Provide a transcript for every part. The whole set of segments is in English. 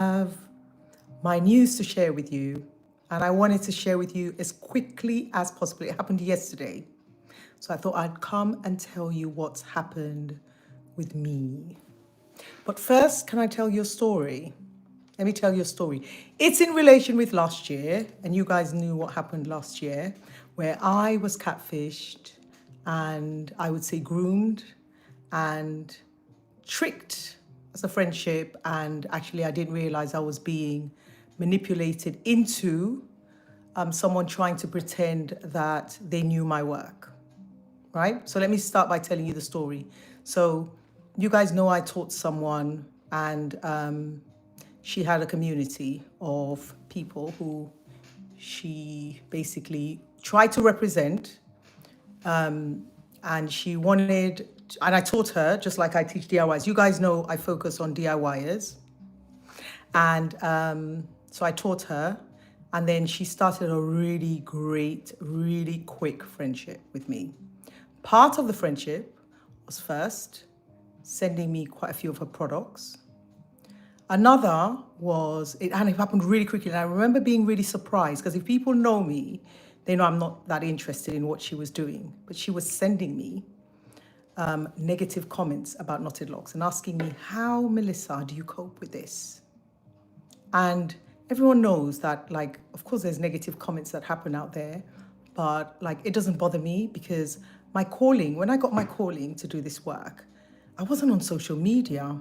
have my news to share with you, and I wanted to share with you as quickly as possible. It happened yesterday, so I thought I'd come and tell you what's happened with me. But first, can I tell you a story? Let me tell you a story. It's in relation with last year, and you guys knew what happened last year, where I was catfished and I would say groomed and tricked as a friendship, and actually I didn't realize I was being manipulated into someone trying to pretend that they knew my work, right? So let me start by telling you the story. So you guys know I taught someone, and she had a community of people who she basically tried to represent, and she wanted, and I taught her, just like I teach DIYs. You guys know I focus on DIYers. And so I taught her, and then she started a really great, really quick friendship with me. Part of the friendship was first sending me quite a few of her products. Another was, and it happened really quickly, and I remember being really surprised, because if people know me, they know I'm not that interested in what she was doing, but she was sending me negative comments about Knotted Locs and asking me, how, Melissa, do you cope with this? And everyone knows that, like, of course there's negative comments that happen out there, but like, it doesn't bother me, because my calling, when I got my calling to do this work, I wasn't on social media.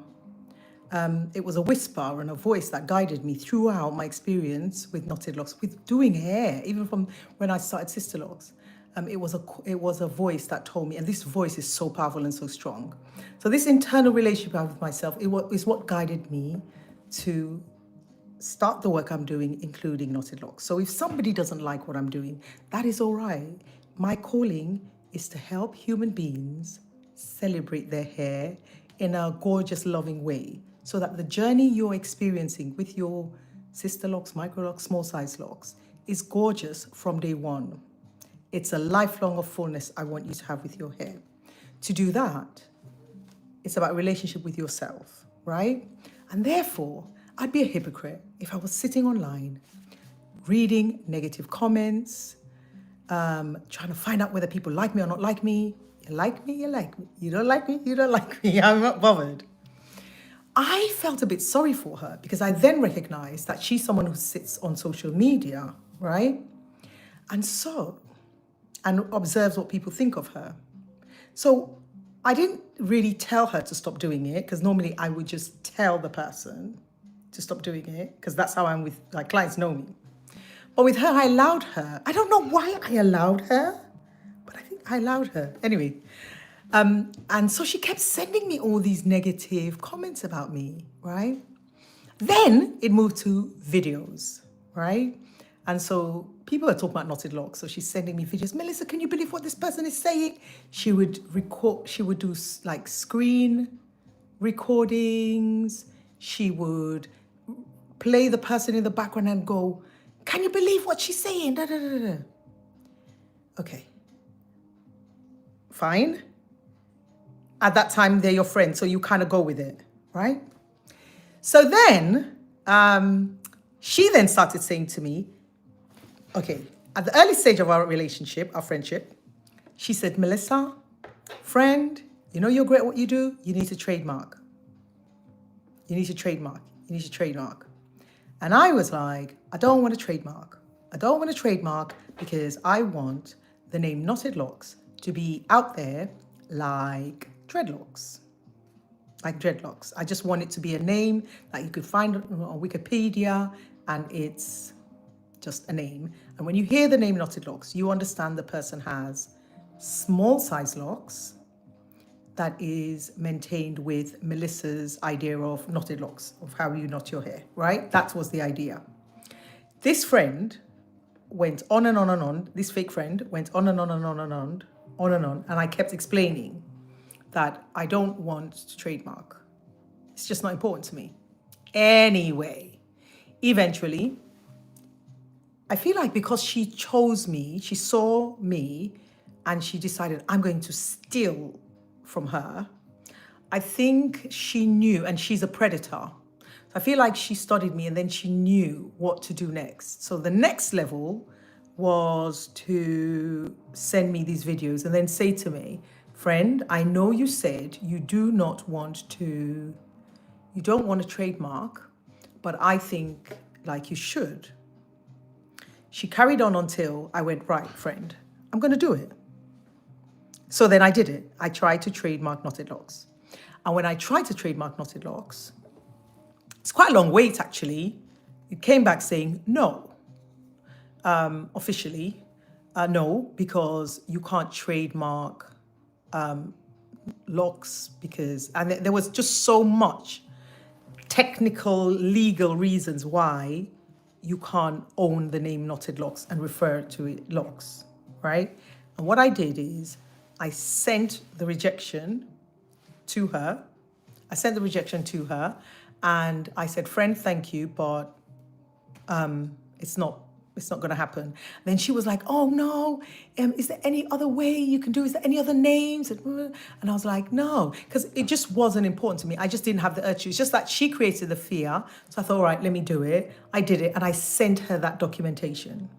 It was a whisper and a voice that guided me throughout my experience with Knotted Locs, with doing hair, even from when I started Sisterlocks. It was a voice that told me, and this voice is so powerful and so strong. So this internal relationship I have with myself is what guided me to start the work I'm doing, including Knotted Locs. So if somebody doesn't like what I'm doing, that is all right. My calling is to help human beings celebrate their hair in a gorgeous, loving way, so that the journey you're experiencing with your Sisterlocks, Microlocs, Small Size Locs is gorgeous from day one. It's a lifelong of fullness I want you to have with your hair. To do that, it's about relationship with yourself, right? And therefore, I'd be a hypocrite if I was sitting online, reading negative comments, trying to find out whether people like me or not like me. You like me, you like me. You don't like me, you don't like me. I'm not bothered. I felt a bit sorry for her, because I then recognized that she's someone who sits on social media, right? And observes what people think of her. So I didn't really tell her to stop doing it, because normally I would just tell the person to stop doing it, because that's how I'm with, like, clients know me. But with her, I allowed her. I don't know why I allowed her, but I think I allowed her. Anyway, and so she kept sending me all these negative comments about me, right? Then it moved to videos, right? And so people are talking about Knotted Locs. So she's sending me videos. Melissa, can you believe what this person is saying? She would record, she would do like screen recordings. She would play the person in the background and go, can you believe what she's saying? Da, da, da, da. Okay, fine. At that time, they're your friends, so you kind of go with it, right? So then, she then started saying to me, okay, at the early stage of our relationship, our friendship, she said, Melissa, friend, you know you're great at what you do, you need to trademark. You need to trademark. You need to trademark. And I was like, I don't want to trademark. I don't want to trademark, because I want the name Knotted Locs to be out there like dreadlocks. Like dreadlocks. I just want it to be a name that you could find on Wikipedia, and it's just a name. And when you hear the name Knotted Locs, you understand the person has small size locks that is maintained with Melissa's idea of Knotted Locs, of how you knot your hair, right? That was the idea. This friend went on and on and on. This fake friend went on and on and on and on, and I kept explaining that I don't want to trademark. It's just not important to me. Anyway, eventually, I feel like because she chose me, she saw me, and she decided I'm going to steal from her. I think she knew, and she's a predator. I feel like she studied me and then she knew what to do next. So the next level was to send me these videos and then say to me, friend, I know you said you don't want to trademark, but I think like you should. She carried on until I went, right, friend, I'm going to do it. So then I did it. I tried to trademark Knotted Locs. And when I tried to trademark Knotted Locs, it's quite a long wait actually. It came back saying no. Officially, no, because you can't trademark locks because, and there was just so much technical, legal reasons why you can't own the name Knotted Locs and refer to it locks, right? And what I did is I sent the rejection to her. And I said, friend, thank you, but it's not going to happen. Then she was like, oh no, is there any other way you can do? Is there any other names? And I was like, no, because it just wasn't important to me. I just didn't have the urge. It's just that she created the fear. So I thought, all right, let me do it. I did it. And I sent her that documentation.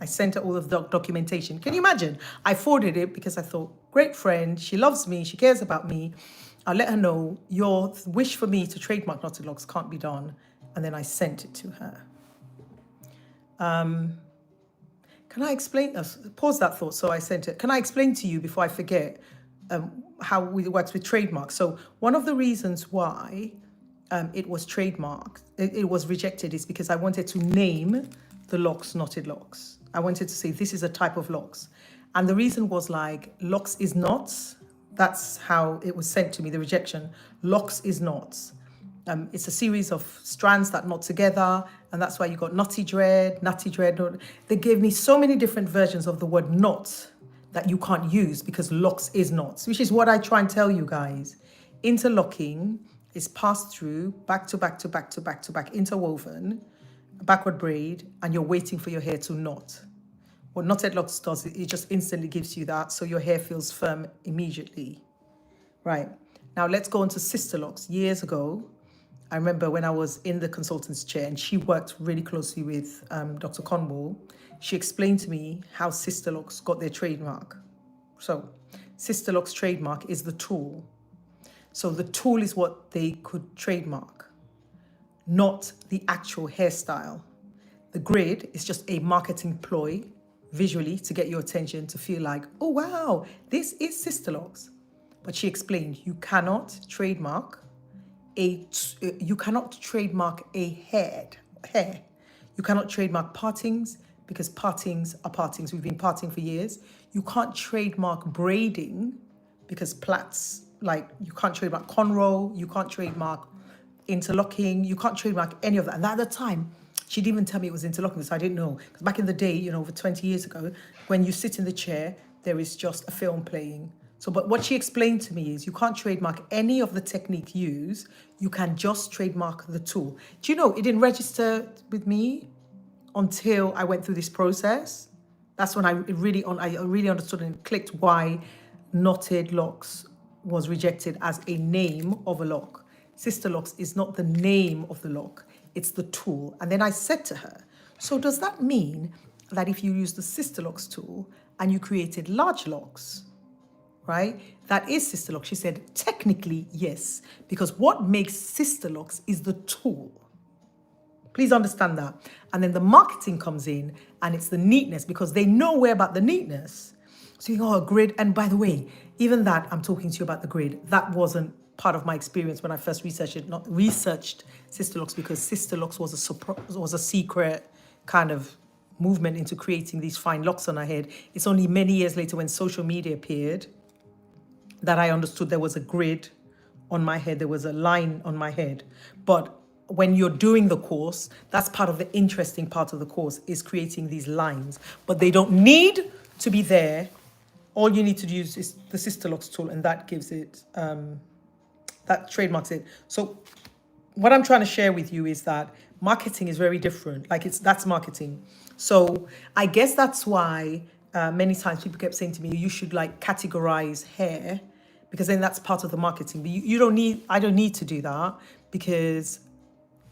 I sent her all of the documentation. Can you imagine? I forwarded it because I thought, great friend, she loves me, she cares about me. I'll let her know your wish for me to trademark Knotted Locs can't be done. And then I sent it to her. Can I explain? Pause that thought. So I sent it. Can I explain to you before I forget how it works with trademark? So one of the reasons why it was trademarked, it was rejected, is because I wanted to name the locks Knotted Locs. I wanted to say this is a type of locks, and the reason was like locks is knots. That's how it was sent to me. The rejection. Locks is knots. It's a series of strands that knot together, and that's why you got nutty dread. They gave me so many different versions of the word knot that you can't use because locks is knots, which is what I try and tell you guys. Interlocking is passed through back to back to back to back to back, interwoven, backward braid, and you're waiting for your hair to knot. What Knotted Locs does, it just instantly gives you that, so your hair feels firm immediately. Right, now let's go on to Sisterlocks. Years ago, I remember when I was in the consultant's chair and she worked really closely with Dr. Conwell, she explained to me how Sisterlocks got their trademark. So Sisterlocks trademark is the tool. So the tool is what they could trademark, not the actual hairstyle. The grid is just a marketing ploy visually to get your attention, to feel like, oh wow, this is Sisterlocks. But she explained you cannot trademark a hair. You cannot trademark partings because partings are partings. We've been parting for years. You can't trademark braiding because plaits, like you can't trademark cornrow, you can't trademark interlocking, you can't trademark any of that. And at the time, she didn't even tell me it was interlocking, so I didn't know. Because back in the day, over 20 years ago, when you sit in the chair, there is just a film playing. So, but what she explained to me is you can't trademark any of the technique used. You can just trademark the tool. Do you know, it didn't register with me until I went through this process. That's when I really understood and clicked why Knotted Locs was rejected as a name of a lock. Sisterlocks is not the name of the lock, it's the tool. And then I said to her, so does that mean that if you use the Sisterlocks tool and you created large locks, right, that is Sisterlocks? She said, technically, yes, because what makes Sisterlocks is the tool. Please understand that. And then the marketing comes in and it's the neatness, because they know we're about the neatness. So you go, oh, grid. And by the way, even that, I'm talking to you about the grid. That wasn't part of my experience when I first researched Sisterlocks, because Sisterlocks was a secret kind of movement into creating these fine locks on our head. It's only many years later when social media appeared that I understood there was a grid on my head, there was a line on my head. But when you're doing the course, that's part of the interesting part of the course, is creating these lines. But they don't need to be there. All you need to use is the Sisterlocks tool, and that gives it, that trademarks it. So what I'm trying to share with you is that marketing is very different. Like that's marketing. So I guess that's why many times people kept saying to me, you should like categorize hair, because then that's part of the marketing. But I don't need to do that, because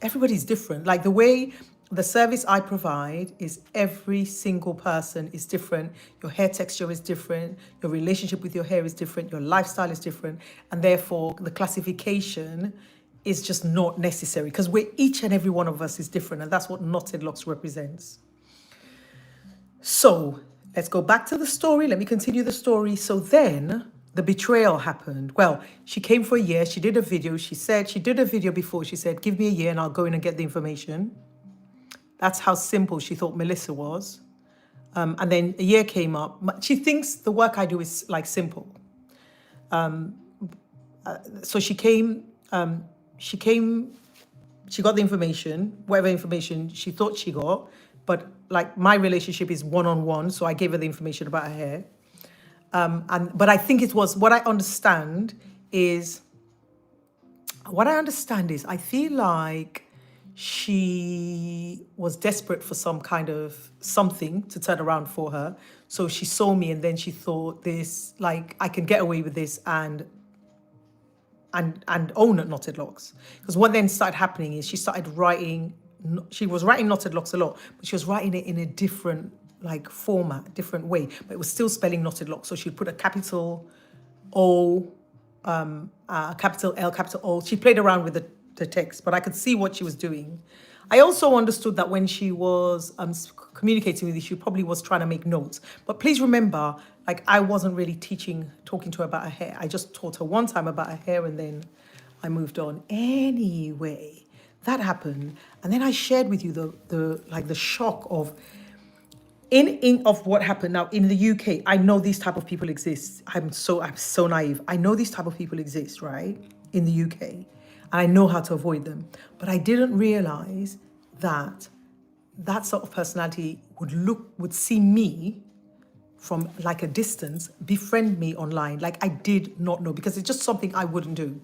everybody's different. Like the way the service I provide is every single person is different. Your hair texture is different. Your relationship with your hair is different. Your lifestyle is different. And therefore, the classification is just not necessary because we're each and every one of us is different. And that's what Knotted Locs represents. So let's go back to the story. Let me continue the story. So then the betrayal happened. Well, she came for a year. She did a video. She said she did a video before. She said, give me a year and I'll go in and get the information. That's how simple she thought Melissa was. And then a year came up. She thinks the work I do is like simple. So she came, she got the information, whatever information she thought she got. But like my relationship is one-on-one. So I gave her the information about her hair. But I think it was, what I understand is I feel like she was desperate for some kind of something to turn around for her. So she saw me and then she thought this, like, I can get away with this and own at Knotted Locs. Because what then started happening is she started writing, she was writing Knotted Locs a lot, but she was writing it in a different like format, different way, but it was still spelling Knotted Locs. So she'd put a capital O, capital L, capital O. She played around with the text, but I could see what she was doing. I also understood that when she was communicating with you, she probably was trying to make notes. But please remember, like I wasn't really talking to her about her hair. I just taught her one time about her hair and then I moved on. Anyway, that happened. And then I shared with you the shock of of what happened. Now in the UK, I know these type of people exist. I'm so naive. I know these type of people exist, right? In the UK. And I know how to avoid them. But I didn't realize that that sort of personality would see me from like a distance, befriend me online. Like I did not know, because it's just something I wouldn't do.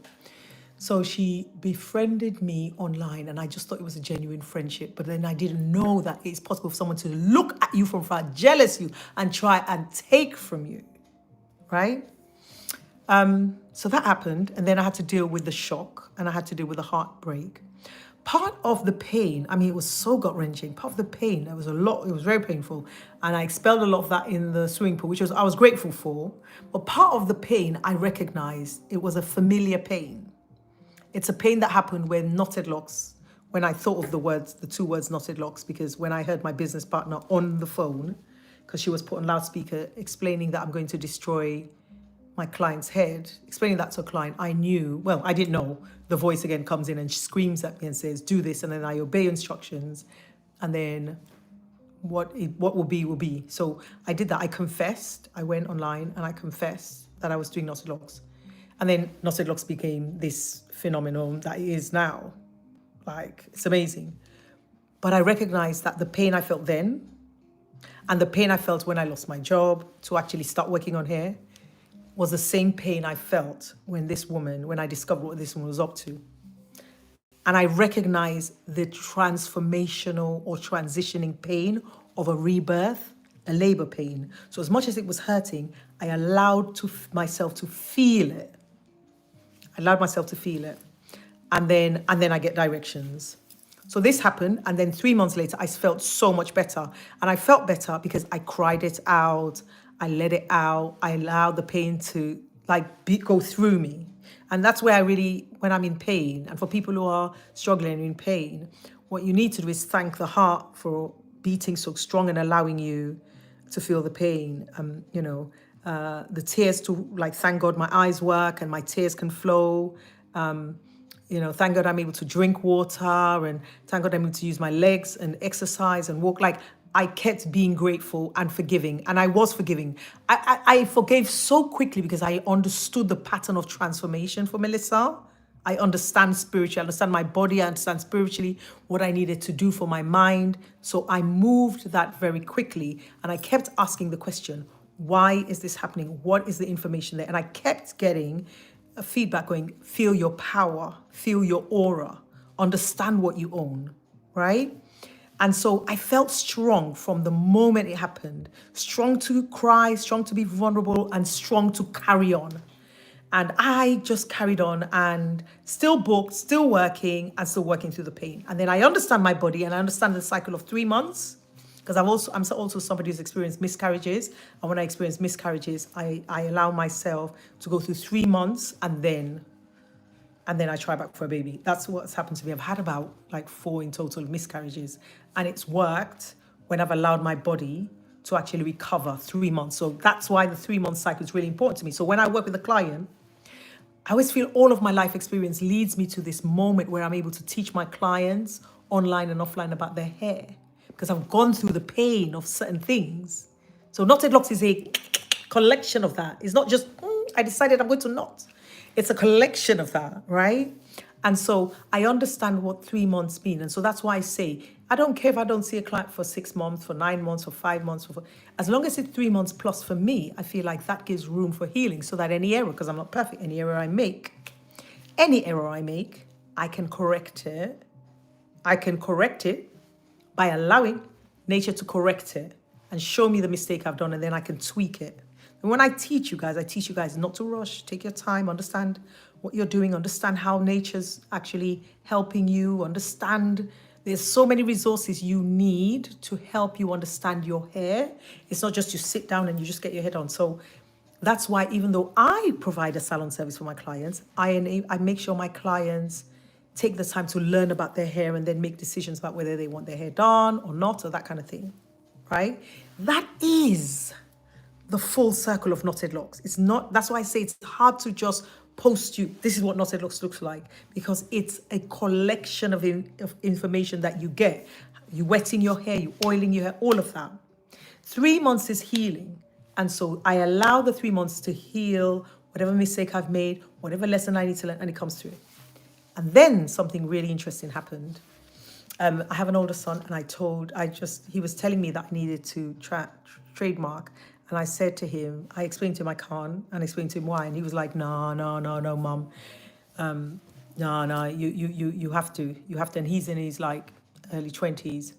So she befriended me online and I just thought it was a genuine friendship. But then I didn't know that it's possible for someone to look at you from far, jealous you, and try and take from you, right? So that happened. And then I had to deal with the shock and I had to deal with the heartbreak. Part of the pain, I mean, it was so gut-wrenching. Part of the pain, there was a lot, it was very painful. And I expelled a lot of that in the swimming pool, which I was grateful for. But part of the pain, I recognized it was a familiar pain. It's a pain that happened when Knotted Locs, when I thought of the two words Knotted Locs, because when I heard my business partner on the phone, because she was put on loudspeaker, explaining that I'm going to destroy my client's head, explaining that to a client, I knew, well, I didn't know. The voice again comes in and she screams at me and says, do this, and then I obey instructions, and then what will be, will be. So I did that. I confessed. I went online and I confessed that I was doing Knotted Locs. And then Knotted Locs became this phenomenon that it is now. Like, it's amazing. But I recognized that the pain I felt then and the pain I felt when I lost my job to actually start working on hair was the same pain I felt when I discovered what this woman was up to. And I recognized the transformational or transitioning pain of a rebirth, a labor pain. So as much as it was hurting, I allowed myself to feel it. And then I get directions. So this happened, and then 3 months later, I felt so much better. And I felt better because I cried it out, I let it out, I allowed the pain to go through me. And that's where when I'm in pain, and for people who are struggling in pain, what you need to do is thank the heart for beating so strong and allowing you to feel the pain. The tears to thank God my eyes work and my tears can flow. Thank God I'm able to drink water, and thank God I'm able to use my legs and exercise and walk. I kept being grateful and forgiving, and I was forgiving. I forgave so quickly because I understood the pattern of transformation for Melissa. I understand spiritually, I understand my body, I understand spiritually what I needed to do for my mind. So I moved that very quickly, and I kept asking the question, why is this happening? What is the information there? And I kept getting a feedback going, feel your power, feel your aura, understand what you own, right? And so I felt strong from the moment it happened, strong to cry, strong to be vulnerable, and strong to carry on. And I just carried on and still booked, still working, and still working through the pain. And then I understand my body and I understand the cycle of 3 months, because I'm also somebody who's experienced miscarriages. And when I experience miscarriages, I allow myself to go through 3 months and then I try back for a baby. That's what's happened to me. I've had about like 4 in total miscarriages, and it's worked when I've allowed my body to actually recover 3 months. So that's why the 3 month cycle is really important to me. So when I work with a client, I always feel all of my life experience leads me to this moment where I'm able to teach my clients online and offline about their hair, because I've gone through the pain of certain things. So Knotted Locs is a collection of that. It's not just, I decided I'm going to knot. It's a collection of that, right? And so I understand what 3 months mean. And so that's why I say, I don't care if I don't see a client for 6 months, for 9 months, for 5 months. As long as it's 3 months plus for me, I feel like that gives room for healing, so that any error, because I'm not perfect, any error I make, I can correct it. I can correct it by allowing nature to correct it and show me the mistake I've done, and then I can tweak it. And when I teach you guys not to rush, take your time, understand what you're doing, understand how nature's actually helping you, understand there's so many resources you need to help you understand your hair. It's not just you sit down and you just get your head on. So that's why, even though I provide a salon service for my clients, I make sure my clients take the time to learn about their hair and then make decisions about whether they want their hair done or not, or that kind of thing, right? That is the full circle of Knotted Locs. It's not, that's why I say it's hard to just post you, this is what Knotted Locs looks like, because it's a collection of information that you get. You wetting your hair, you oiling your hair, all of that. 3 months is healing. And so I allow the 3 months to heal whatever mistake I've made, whatever lesson I need to learn, and it comes through. And then something really interesting happened. I have an older son, and he was telling me that I needed to trademark. And I said to him, I explained to him I can't, and I explained to him why. And he was like, no, mum. No, you have to. And he's in his like early 20s.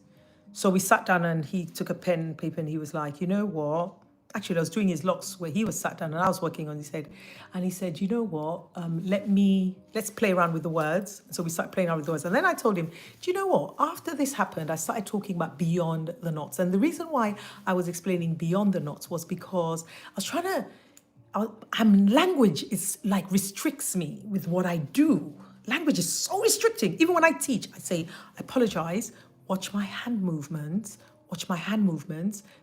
So we sat down and he took a pen and paper and he was like, you know what? Actually, I was doing his locks where he was sat down and I was working on his head. And he said, you know what? Let's play around with the words. So we started playing around with the words. And then I told him, do you know what? After this happened, I started talking about beyond the knots. And the reason why I was explaining beyond the knots was because language is like restricts me with what I do. Language is so restricting. Even when I teach, I say, I apologize, watch my hand movements,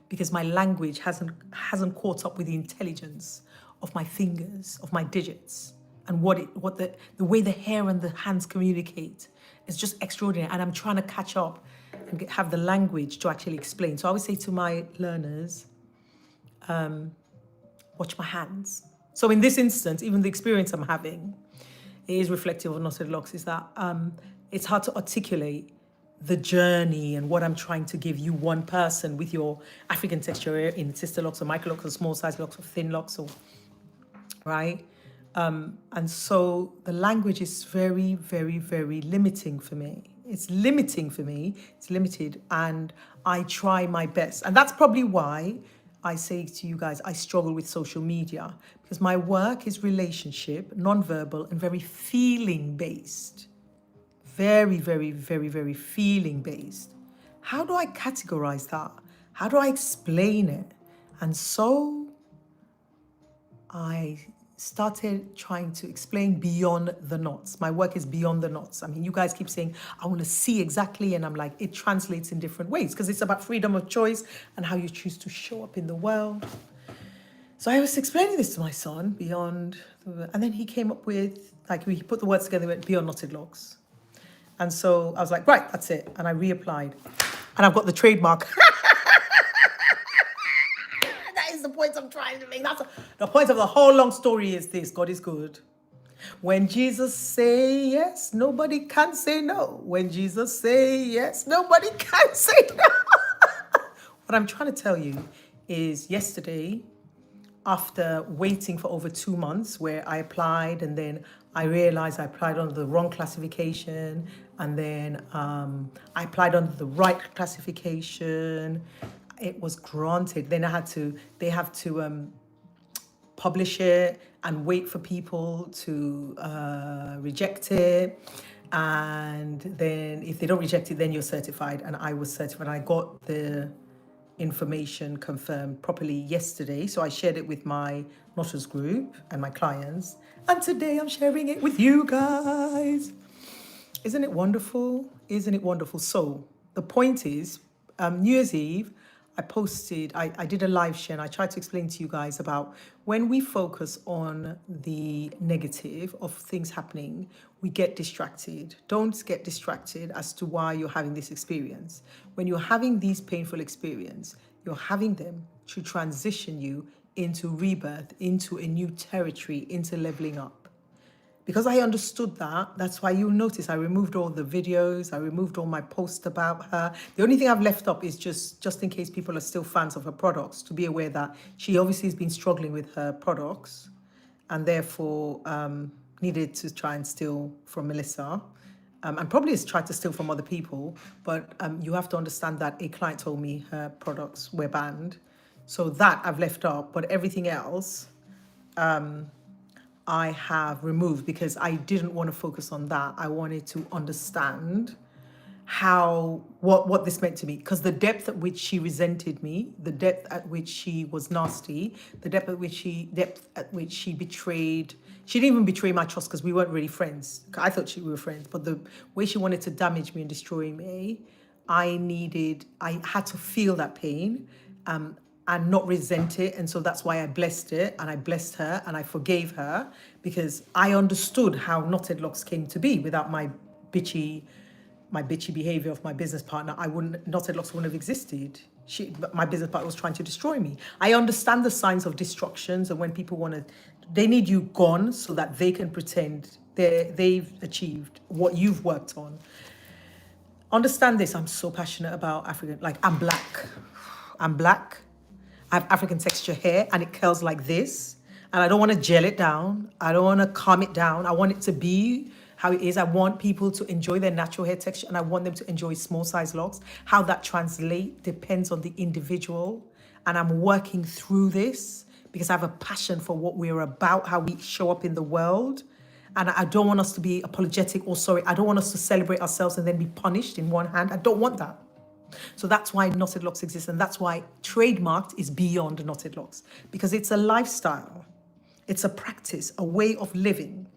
because my language hasn't caught up with the intelligence of my fingers, of my digits, and the way the hair and the hands communicate is just extraordinary. And I'm trying to catch up and have the language to actually explain. So I always say to my learners, watch my hands. So in this instance, even the experience I'm having, it is reflective of Knotted Locs, is that it's hard to articulate the journey and what I'm trying to give you, one person, with your African texture in Sisterlocks or Microlocs or Small Size Locs or Thin Locs, or right? And so the language is very, very, very limiting for me. It's limiting for me. It's limited, and I try my best. And that's probably why I say to you guys, I struggle with social media, because my work is relationship, non-verbal, and very feeling based. Very, very, very, very feeling based. How do I categorize that? How do I explain it? And so I started trying to explain beyond the knots. My work is beyond the knots. I mean, you guys keep saying, I want to see exactly. And I'm like, it translates in different ways, because it's about freedom of choice and how you choose to show up in the world. So I was explaining this to my son, beyond, and then he came up with, like, we put the words together, went beyond Knotted Locs. And so I was like, right, that's it. And I reapplied. And I've got the trademark. That is the point I'm trying to make. The point of the whole long story is this: God is good. When Jesus say yes, nobody can say no. When Jesus say yes, nobody can say no. What I'm trying to tell you is, yesterday, after waiting for over 2 months, where I applied and then I realized I applied under the wrong classification, and then I applied under the right classification. It was granted. Then they have to publish it and wait for people to reject it. And then if they don't reject it, then you're certified. And I was certified. I got the information confirmed properly yesterday. So I shared it with my Knotters group and my clients. And today I'm sharing it with you guys. Isn't it wonderful? Isn't it wonderful? So the point is, New Year's Eve, I did a live share and I tried to explain to you guys about when we focus on the negative of things happening, we get distracted. Don't get distracted as to why you're having this experience. When you're having these painful experiences, you're having them to transition you into rebirth, into a new territory, into leveling up. Because I understood that, that's why you'll notice I removed all the videos, I removed all my posts about her. The only thing I've left up is just in case people are still fans of her products, to be aware that she obviously has been struggling with her products and therefore needed to try and steal from Melissa. And probably has tried to steal from other people, but you have to understand that a client told me her products were banned. So that I've left up, but everything else, I have removed because I didn't want to focus on that. I wanted to understand what this meant to me, because the depth at which she resented me, the depth at which she was nasty, the depth at which she betrayed. She didn't even betray my trust because we weren't really friends. I thought we were friends, but the way she wanted to damage me and destroy me, I had to feel that pain. And not resent it. And so that's why I blessed it and I blessed her and I forgave her, because I understood how Knotted Locs came to be. Without my bitchy behavior of my business partner, Knotted Locs wouldn't have existed. My business partner was trying to destroy me. I understand the signs of destructions, and when people they need you gone so that they can pretend they've achieved what you've worked on. Understand this, I'm so passionate about African, like I'm black. I have African texture hair and it curls like this. And I don't want to gel it down. I don't want to calm it down. I want it to be how it is. I want people to enjoy their natural hair texture and I want them to enjoy small size locks. How that translates depends on the individual. And I'm working through this because I have a passion for what we're about, how we show up in the world. And I don't want us to be apologetic or sorry. I don't want us to celebrate ourselves and then be punished in one hand. I don't want that. So that's why Knotted Locs exists, and that's why Trademarked is beyond Knotted Locs, because it's a lifestyle, it's a practice, a way of living.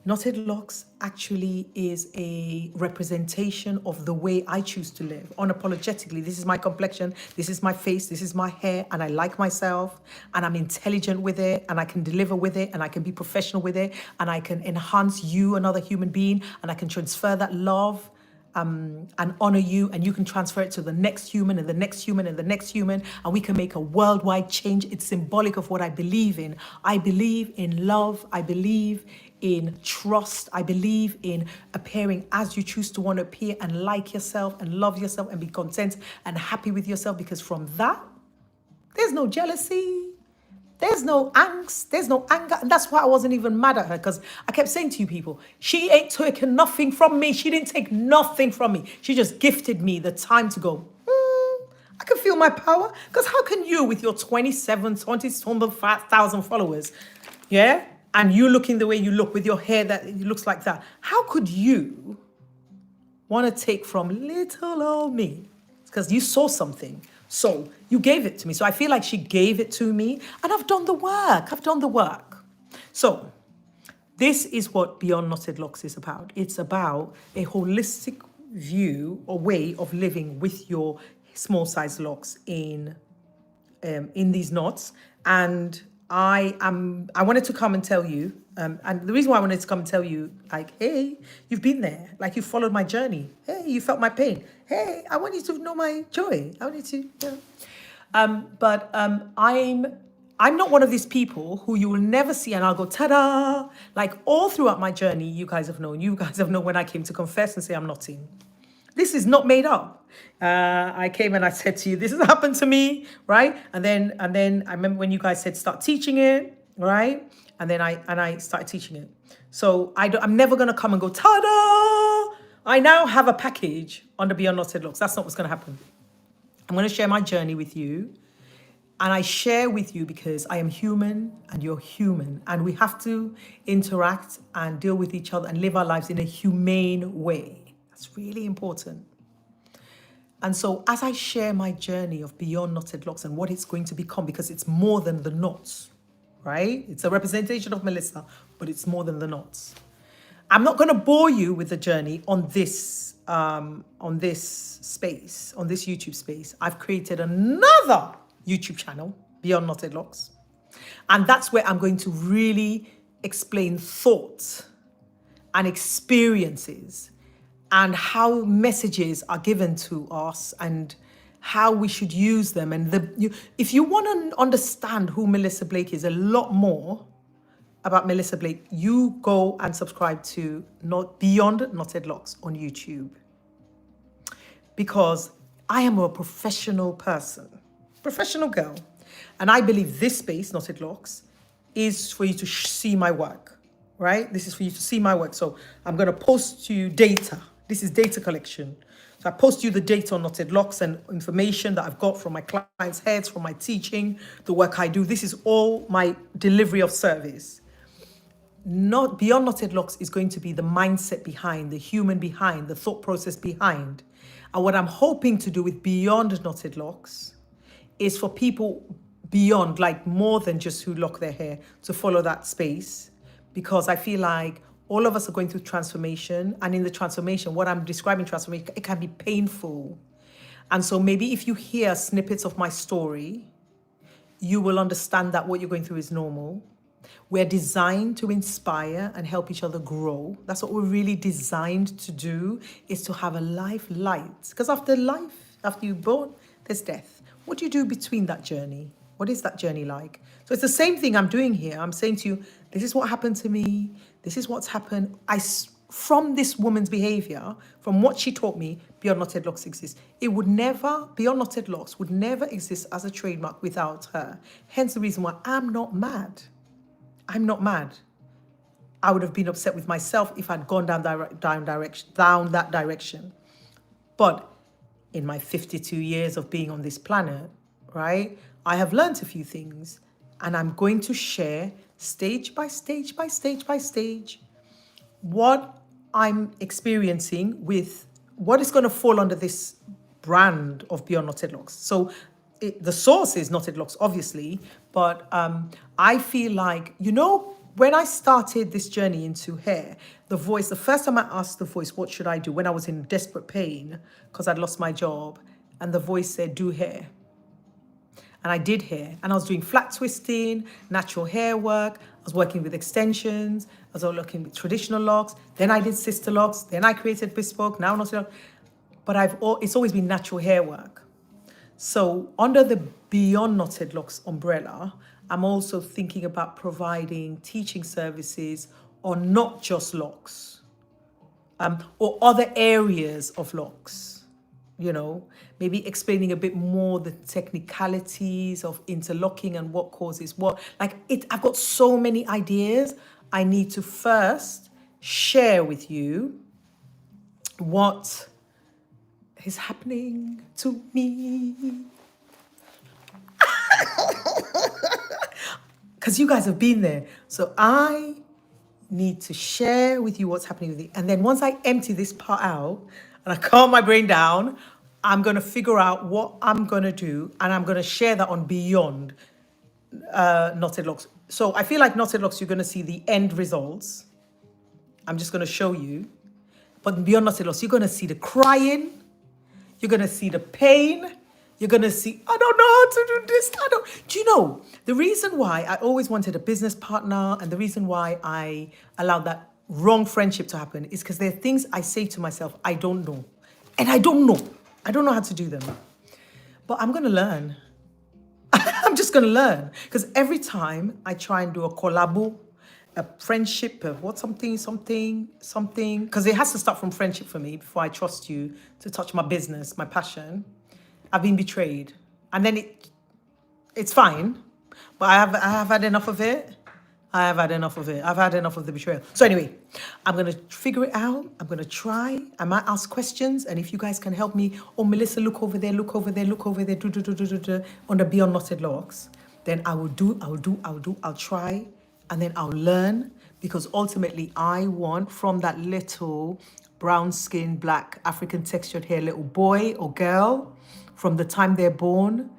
Knotted Locs actually is a representation of the way I choose to live, unapologetically. This is my complexion, this is my face, this is my hair, and I like myself, and I'm intelligent with it, and I can deliver with it, and I can be professional with it, and I can enhance you, another human being, and I can transfer that love and honor you, and you can transfer it to the next human and the next human and the next human, and we can make a worldwide change. It's symbolic of what I believe in. I believe in love. I believe in trust. I believe in appearing as you choose to want to appear, and like yourself and love yourself and be content and happy with yourself, because from that, there's no jealousy. There's no angst, there's no anger. And that's why I wasn't even mad at her, because I kept saying to you people, she ain't taken nothing from me. She didn't take nothing from me. She just gifted me the time to go, I can feel my power. Because how can you, with your 20,000 followers, yeah, and you looking the way you look with your hair that looks like that, how could you want to take from little old me? Because you saw something. So you gave it to me. So I feel like she gave it to me, and I've done the work. So this is what Beyond Knotted Locs is about. It's about a holistic view or way of living with your small size locks in these knots. And I wanted to come and tell you, and the reason why I wanted to come and tell you, like, hey, you've been there, like you followed my journey. Hey, you felt my pain. Hey, I want you to know my joy. I want you to, but I'm not one of these people who you will never see and I'll go, ta-da! Like all throughout my journey, you guys have known when I came to confess and say I'm not in. This is not made up. I came and I said to you, this has happened to me, right? And then I remember when you guys said start teaching it, right? And then I started teaching it. So I'm never gonna come and go, ta-da! I now have a package under Beyond Knotted Locs. That's not what's gonna happen. I'm gonna share my journey with you. And I share with you because I am human and you're human. And we have to interact and deal with each other and live our lives in a humane way. That's really important. And so as I share my journey of Beyond Knotted Locs and what it's going to become, because it's more than the knots, right? It's a representation of Melissa, but it's more than the knots. I'm not going to bore you with the journey on this space, on this YouTube space. I've created another YouTube channel, Beyond Knotted Locs. And that's where I'm going to really explain thoughts and experiences and how messages are given to us and how we should use them. And if you want to understand who Melissa Blake is, a lot more about Melissa Blake, you go and subscribe to Beyond Knotted Locs on YouTube. Because I am a professional person, professional girl. And I believe this space, Knotted Locs, is for you to see my work, right? This is for you to see my work. So I'm going to post to you data. This is data collection. So I post you the data on Knotted Locs and information that I've got from my clients' heads, from my teaching, the work I do. This is all my delivery of service. Not Beyond Knotted Locs is going to be the mindset behind, the human behind, the thought process behind. And what I'm hoping to do with Beyond Knotted Locs is for people beyond, like more than just who lock their hair, to follow that space. Because I feel like all of us are going through transformation. And in the transformation, what I'm describing transformation, it can be painful. And so maybe if you hear snippets of my story, you will understand that what you're going through is normal. We're designed to inspire and help each other grow. That's what we're really designed to do, is to have a life light. Because after life, after you're born, there's death. What do you do between that journey? What is that journey like? So it's the same thing I'm doing here. I'm saying to you, this is what happened to me. This is what's happened. From this woman's behavior, from what she taught me, Beyond Knotted Locs exists. Beyond Knotted Locs would never exist as a trademark without her. Hence the reason why I'm not mad. I'm not mad. I would have been upset with myself if I'd gone down that direction. But in my 52 years of being on this planet, right, I have learned a few things, and I'm going to share stage by stage by stage by stage what I'm experiencing with what is going to fall under this brand of Beyond Knotted Locs. So the source is Knotted Locs, obviously, but I feel like, when I started this journey into hair, the first time I asked the voice, what should I do? When I was in desperate pain because I'd lost my job, and the voice said, do hair. And I did hair, and I was doing flat twisting, natural hair work. I was working with extensions. I was working with traditional locks. Then I did Sisterlocks. Then I created bespoke. Now Knotted Locs. But it's always been natural hair work. So under the Beyond Knotted Locs umbrella, I'm also thinking about providing teaching services on not just locks, or other areas of locks. Maybe explaining a bit more the technicalities of interlocking and what causes what. I've got so many ideas. I need to first share with you what is happening to me. Because you guys have been there. So I need to share with you what's happening with you. And then once I empty this part out and I calm my brain down, I'm going to figure out what I'm going to do, and I'm going to share that on Beyond Knotted Locs. So I feel like Knotted Locs, you're going to see the end results. I'm just going to show you. But Beyond Knotted Locs, you're going to see the crying. You're going to see the pain. You're going to see, I don't know how to do this. Do you know, the reason why I always wanted a business partner, and the reason why I allowed that wrong friendship to happen, is because there are things I say to myself, I don't know. And I don't know. I don't know how to do them. But I'm going to learn. I'm just going to learn. Because every time I try and do a collabo, a friendship, something, because it has to start from friendship for me before I trust you to touch my business, my passion. I've been betrayed. And then it's fine. But I have had enough of it. I have had enough of it. I've had enough of the betrayal. So anyway, I'm going to figure it out. I'm going to try. I might ask questions. And if you guys can help me, oh, Melissa, look over there, look over there, look over there, on the Beyond Knotted Locs, then I'll try. And then I'll learn, because ultimately I want from that little brown skin, black, African textured hair little boy or girl, from the time they're born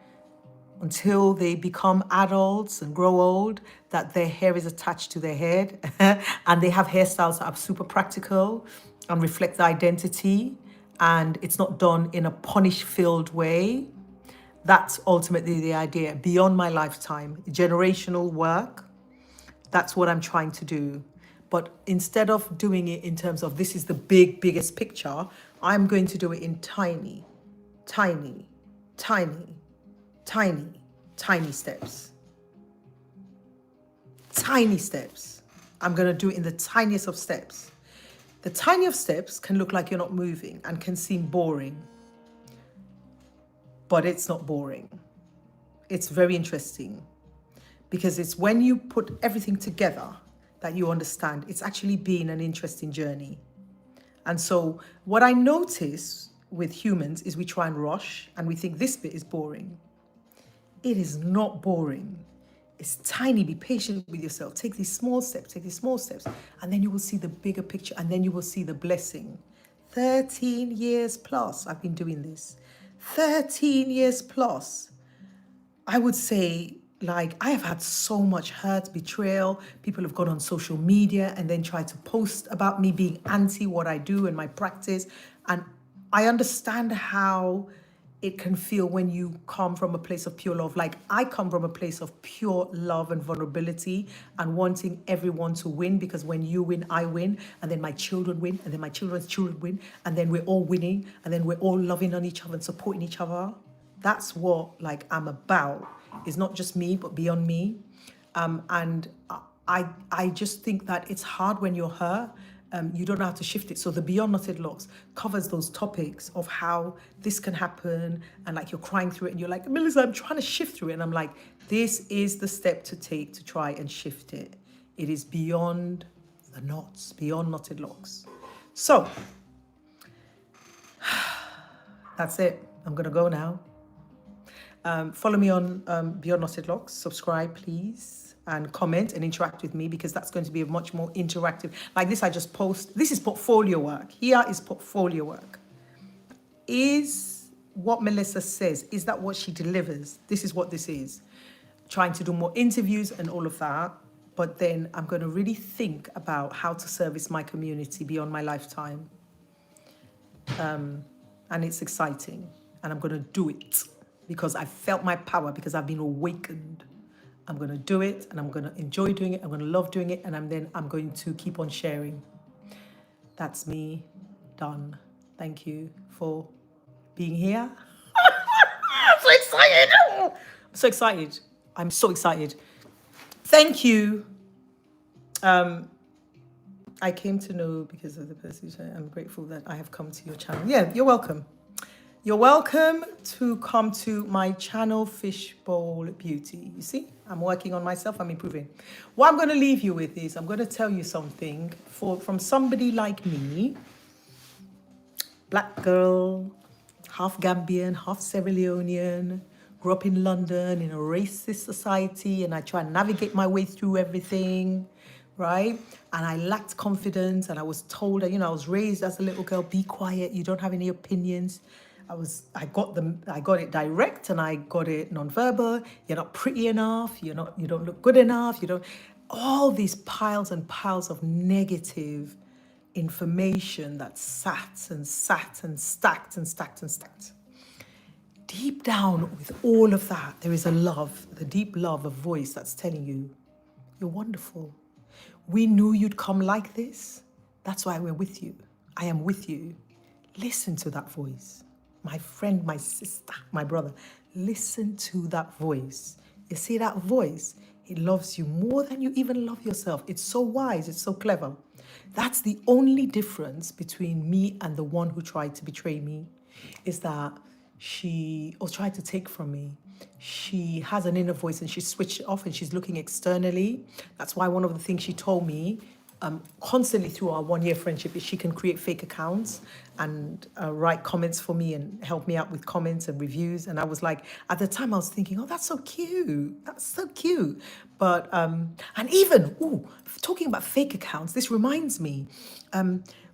until they become adults and grow old, that their hair is attached to their head and they have hairstyles that are super practical and reflect their identity, and it's not done in a punish-filled way. That's ultimately the idea. Beyond my lifetime, generational work, that's what I'm trying to do. But instead of doing it in terms of this is the biggest picture, I'm going to do it in tiny steps. Tiny steps. I'm going to do it in the tiniest of steps. The tiniest steps can look like you're not moving and can seem boring. But it's not boring. It's very interesting, because it's when you put everything together that you understand it's actually been an interesting journey. And so what I notice with humans is we try and rush and we think this bit is boring. It is not boring. It's tiny. Be patient with yourself. Take these small steps, and then you will see the bigger picture, and then you will see the blessing. 13 years plus I've been doing this. 13 years plus. I would say, like, I have had so much hurt, betrayal. People have gone on social media and then tried to post about me being anti what I do and my practice. And I understand how it can feel when you come from a place of pure love. Like, I come from a place of pure love and vulnerability and wanting everyone to win, because when you win, I win, and then my children win, and then my children's children win, and then we're all winning, and then we're all loving on each other and supporting each other. That's what, like, I'm about. It's not just me, but beyond me. And I just think that it's hard when you're her. You don't know how to shift it. So the Beyond Knotted Locs covers those topics of how this can happen, and like you're crying through it and you're like, Melissa, I'm trying to shift through it. And I'm like, this is the step to take to try and shift it. It is beyond the knots, Beyond Knotted Locs. So that's it. I'm going to go now. Follow me on Beyond Knotted Locs. Subscribe, please. And comment and interact with me, because that's going to be a much more interactive. Like this, I just post. This is portfolio work. Here is portfolio work. Is what Melissa says, is that what she delivers? This is what this is. Trying to do more interviews and all of that. But then I'm going to really think about how to service my community beyond my lifetime. And it's exciting. And I'm going to do it because I felt my power, because I've been awakened. I'm going to do it, and I'm going to enjoy doing it. I'm going to love doing it. And I'm going to keep on sharing. That's me done. Thank you for being here. I'm so excited. I'm so excited. I'm so excited. Thank you. I came to know because of the person. I'm grateful that I have come to your channel. Yeah, you're welcome. You're welcome to come to my channel, Fishbowl Beauty. You see, I'm working on myself. I'm improving. What I'm going to leave you with is I'm going to tell you something from somebody like me, black girl, half Gambian, half Sierra Leonean, grew up in London in a racist society, and I try and navigate my way through everything, right? And I lacked confidence, and I was told that, I was raised as a little girl, be quiet, you don't have any opinions. I got it direct, and I got it nonverbal. You're not pretty enough. You don't look good enough. All these piles and piles of negative information that sat and stacked and stacked. Deep down with all of that, there is a love, the deep love, a voice that's telling you, you're wonderful. We knew you'd come like this. That's why we're with you. I am with you. Listen to that voice. My friend, my sister, my brother, listen to that voice. You see that voice? It loves you more than you even love yourself. It's so wise. It's so clever. That's the only difference between me and the one who tried to betray me, is that she, or tried to take from me. she has an inner voice and she's switched it off and she's looking externally. That's why one of the things she told me constantly through our 1 year friendship is she can create fake accounts and write comments for me and help me out with comments and reviews. And I was like, at the time I was thinking, oh, that's so cute. That's so cute. But, and even, talking about fake accounts, this reminds me,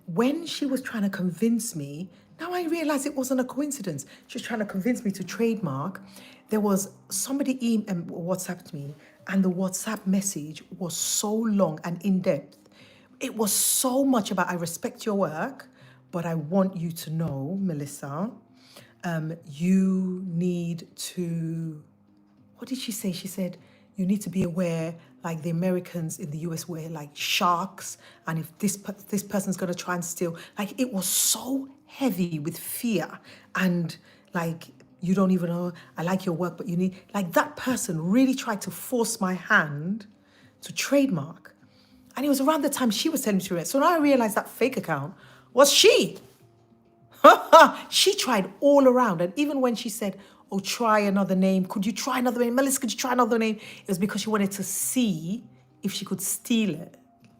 when she was trying to convince me, now I realize it wasn't a coincidence. She was trying to convince me to trademark. There was somebody WhatsApped me, and the WhatsApp message was so long and in-depth. It was so much about, I respect your work, but I want you to know, Melissa, you need to, what did she say? She said, you need to be aware, like the Americans in the US were like sharks, and if this person's going to try and steal, like it was so heavy with fear, and like, you don't even know, I like your work, but you need, like that person really tried to force my hand to trademark. And it was around the time she was telling me to it. So now I realized that fake account was she. She tried all around. And even when she said, oh, try another name. Could you try another name? Melissa, could you try another name? It was because she wanted to see if she could steal it.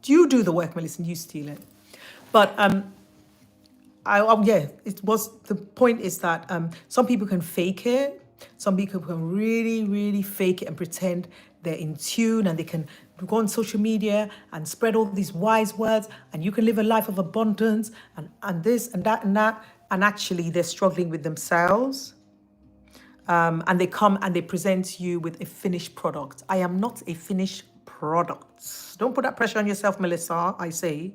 You do the work, Melissa, and you steal it. But it was, the point is that some people can fake it. Some people can really, really fake it and pretend they're in tune, and they can go on social media and spread all these wise words, and you can live a life of abundance and this and that and that. And actually they're struggling with themselves. And they come and they present you with a finished product. I am not a finished product. Don't put that pressure on yourself, Melissa, I say.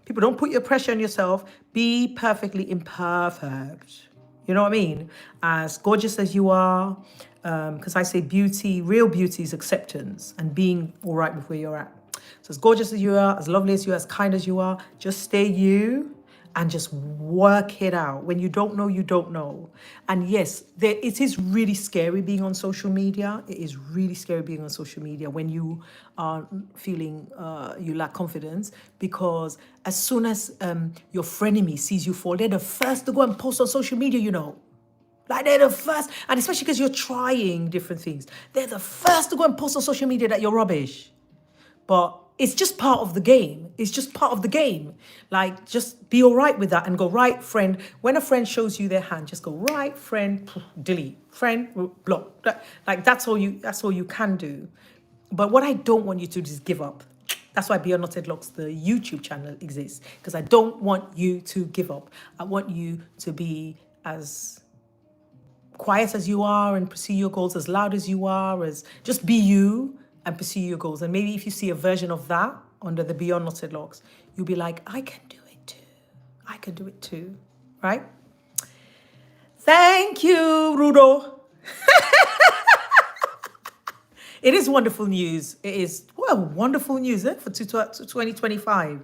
People, don't put your pressure on yourself. Be perfectly imperfect. You know what I mean? As gorgeous as you are, because I say beauty, real beauty is acceptance and being all right with where you're at. So as gorgeous as you are, as lovely as you are, as kind as you are, just stay you and just work it out. When you don't know, you don't know. And yes, it is really scary being on social media. It is really scary being on social media when you are feeling you lack confidence, because as soon as your frenemy sees you fall, they're the first to go and post on social media, you know. Like they're the first, and especially because you're trying different things. They're the first to go and post on social media that you're rubbish. But it's just part of the game. It's just part of the game. Like, just be all right with that and go, right, friend. When a friend shows you their hand, just go, right, friend, delete, friend, block. Like, that's all you can do. But what I don't want you to do is give up. That's why Beyond Knotted Locs, the YouTube channel, exists. Because I don't want you to give up. I want you to be as quiet as you are and pursue your goals, as loud as you are, as just be you and pursue your goals. And maybe if you see a version of that under the Beyond Knotted Locs, you'll be like, I can do it too. I can do it too, right? Thank you, Rudo. It is wonderful news. It is, well, wonderful news for 2025.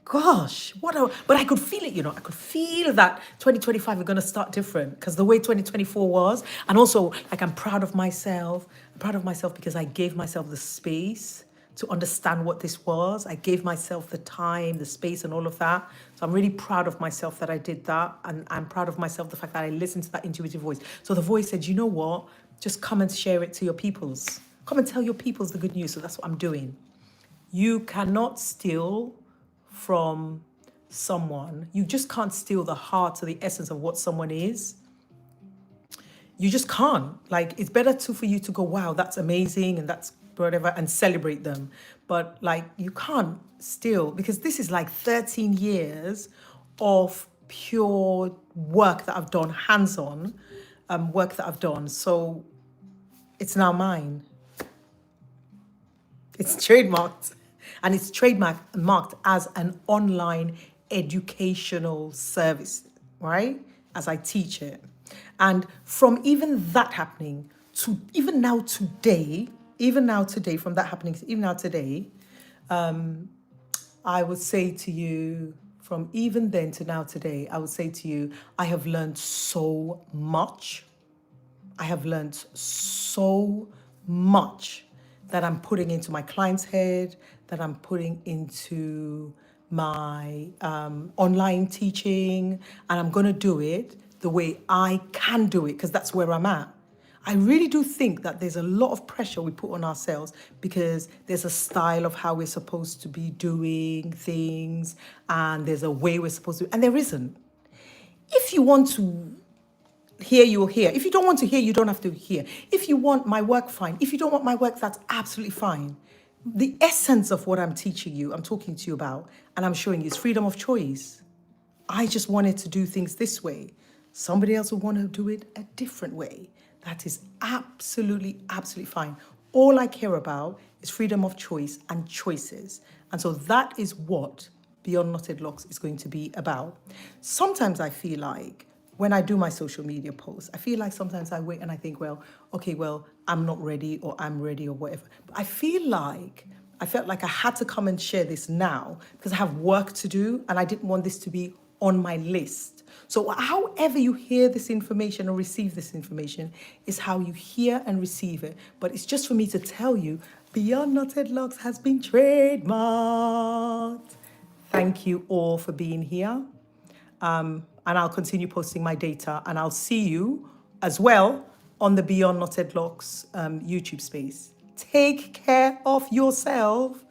Gosh, but I could feel it, you know. I could feel that 2025 are going to start different, because the way 2024 was. And also, like, I'm proud of myself. I'm proud of myself because I gave myself the space to understand what this was. I gave myself the time, the space, and all of that. So I'm really proud of myself that I did that. And I'm proud of myself, the fact that I listened to that intuitive voice. So the voice said, you know what? Just come and share it to your peoples. Come and tell your peoples the good news. So that's what I'm doing. You cannot steal from someone. You just can't steal the heart or the essence of what someone is. You just can't. Like, it's better for you to go, wow, that's amazing, and that's whatever, and celebrate them. But like, you can't steal, because this is like 13 years of pure work that I've done, hands-on work that I've done. So it's now mine. It's trademarked. And it's trademarked as an online educational service, right? As I teach it. And from even that happening to even now today, from that happening to even now today, I would say to you, from even then to now today, I would say to you, I have learned so much. I have learned so much that I'm putting into my client's head, that I'm putting into my online teaching, and I'm going to do it the way I can do it, because that's where I'm at. I really do think that there's a lot of pressure we put on ourselves because there's a style of how we're supposed to be doing things, and there's a way we're supposed to, and there isn't. If you want to hear, you'll hear. If you don't want to hear, you don't have to hear. If you want my work, fine. If you don't want my work, that's absolutely fine. The essence of what I'm teaching you, I'm talking to you about, and I'm showing you is freedom of choice. I just wanted to do things this way. Somebody else will want to do it a different way. That is absolutely, absolutely fine. All I care about is freedom of choice and choices. And so that is what Beyond Knotted Locs is going to be about. Sometimes I feel like when I do my social media posts, I feel like sometimes I wait and I think, well, okay, well, I'm not ready or I'm ready or whatever. But I felt like I had to come and share this now because I have work to do and I didn't want this to be on my list. So however you hear this information or receive this information is how you hear and receive it. But it's just for me to tell you, Beyond Knotted Locs has been trademarked. Thank you all for being here. And I'll continue posting my data, and I'll see you as well on the Beyond Knotted Locs YouTube space. Take care of yourself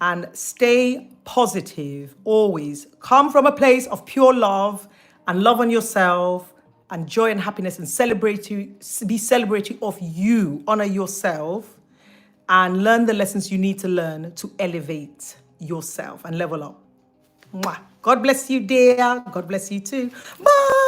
and stay positive. Always come from a place of pure love and love on yourself and joy and happiness, and be celebrating of you. Honor yourself and learn the lessons you need to learn to elevate yourself and level up. Mwah. God bless you, dear. God bless you too. Bye.